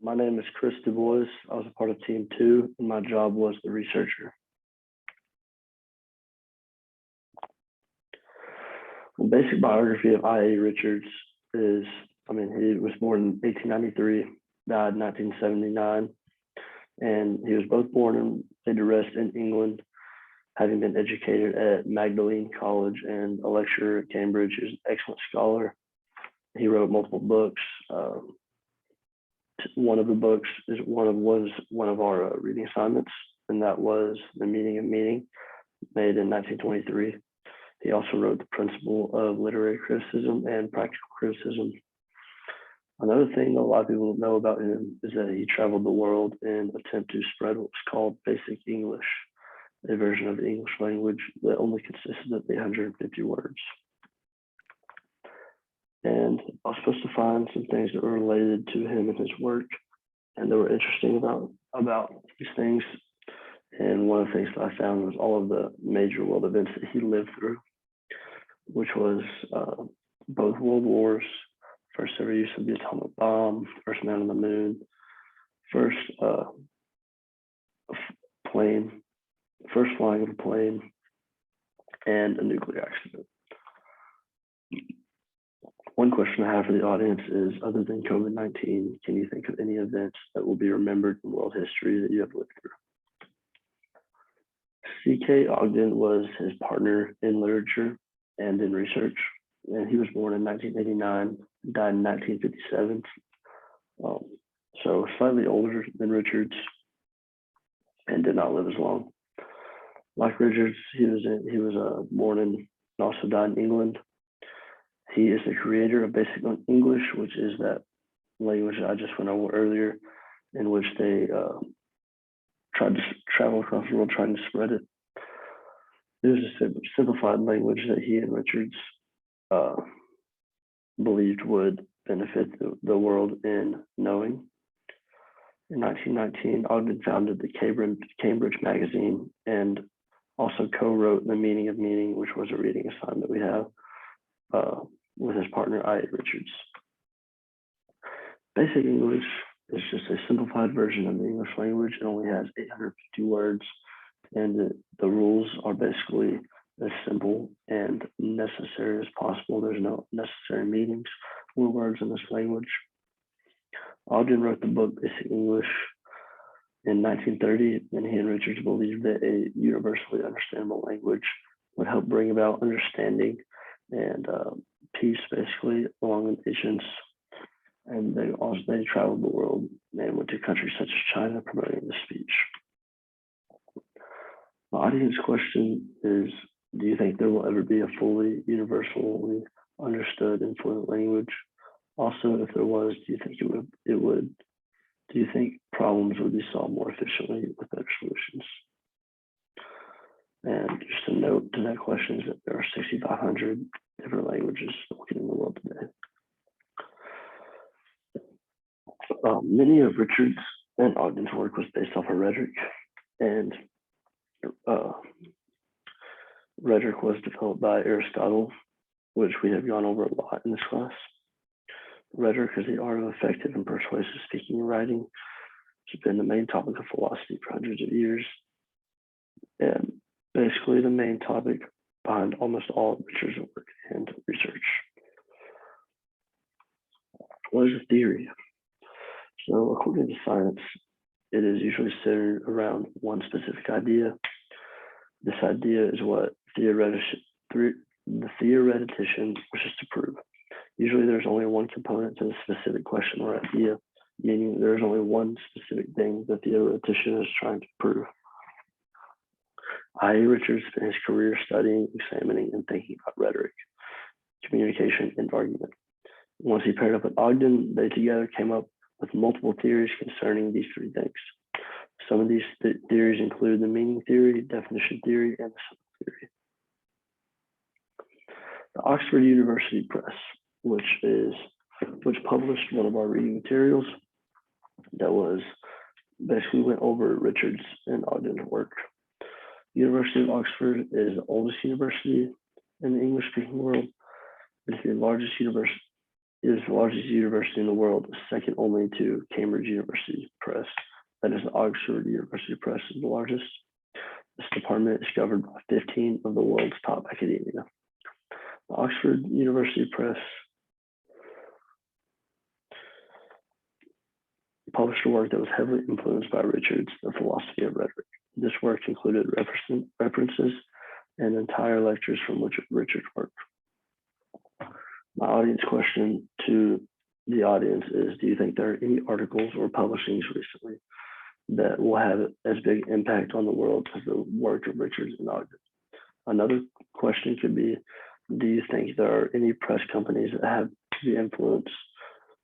My name is Chris DuBois. I was a part of Team 2, and my job was the researcher. The basic biography of I.A. Richards is, he was born in 1893, died in 1979, and he was both born and laid to rest in England, having been educated at Magdalene College and a lecturer at Cambridge. He was an excellent scholar. He wrote multiple books. One of the books was one of our reading assignments, and that was The Meaning of Meaning, made in 1923. He also wrote The Principle of Literary Criticism and Practical Criticism. Another thing that a lot of people know about him is that he traveled the world in an attempt to spread what was called Basic English, a version of the English language that only consisted of 850 words. And I was supposed to find some things that were related to him and his work, and that were interesting about these things. And one of the things that I found was all of the major world events that he lived through, which was both world wars, first ever use of the atomic bomb, first man on the moon, first flying of a plane, and a nuclear accident. One question I have for the audience is, other than COVID-19, can you think of any events that will be remembered in world history that you have lived through? C.K. Ogden was his partner in literature and in research, and he was born in 1989, died in 1957, so slightly older than Richards, and did not live as long. Like Richards, he was born in and also died in England. He is the creator of Basic English, which is that language I just went over earlier, in which they tried to travel across the world trying to spread it. It was a simplified language that he and Richards believed would benefit the world in knowing. In 1919, Ogden founded the Cambridge magazine and also co-wrote The Meaning of Meaning, which was a reading assignment we have with his partner, I.A. Richards. Basic English is just a simplified version of the English language. It only has 850 words, and the rules are basically as simple and necessary as possible. There's no necessary meanings or words in this language. Ogden wrote the book Basic English in 1930, and he and Richards believed that a universally understandable language would help bring about understanding and peace, basically, among the nations. And they traveled the world and went to countries such as China promoting the speech. The audience question is, do you think there will ever be a fully universally understood and fluent language? Also, if there was, do you think do you think problems would be solved more efficiently with better solutions? And just a note to that question is that there are 6,500 different languages spoken in the world today. Many of Richards and Ogden's work was based off of rhetoric, and rhetoric was developed by Aristotle, which we have gone over a lot in this class. Rhetoric is the art of effective and persuasive speaking and writing. It's been the main topic of philosophy for hundreds of years, and basically the main topic behind almost all of Richards' work and research. What is a theory? So according to science, it is usually centered around one specific idea. This idea is what the theoretician wishes to prove. Usually there's only one component to the specific question or idea, meaning there's only one specific thing the theoretician is trying to prove. I.A. Richards spent his career studying, examining, and thinking about rhetoric, communication, and argument. Once he paired up with Ogden, they together came up with multiple theories concerning these three things. Some of these theories include the meaning theory, definition theory, and the symbol theory. The Oxford University Press, which published one of our reading materials that was basically went over Richards and Ogden's work. University of Oxford is the oldest university in the English-speaking world. It's the largest university It is the largest university in the world, second only to Cambridge University Press. That is, the Oxford University Press is the largest. This department is governed by 15 of the world's top academia. The Oxford University Press published a work that was heavily influenced by Richard's The Philosophy of Rhetoric. This work included references and entire lectures from Richard's work. My audience question to the audience is, do you think there are any articles or publishings recently that will have as big impact on the world as the work of Richard and Ogden? Another question could be, do you think there are any press companies that have the influence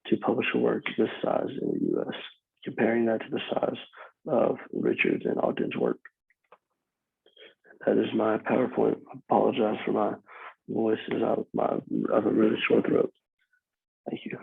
to publish a work this size in the US, comparing that to the size of Richard and Ogden's work? That is my PowerPoint. I apologize for my voice, as I have a really sore throat. Thank you.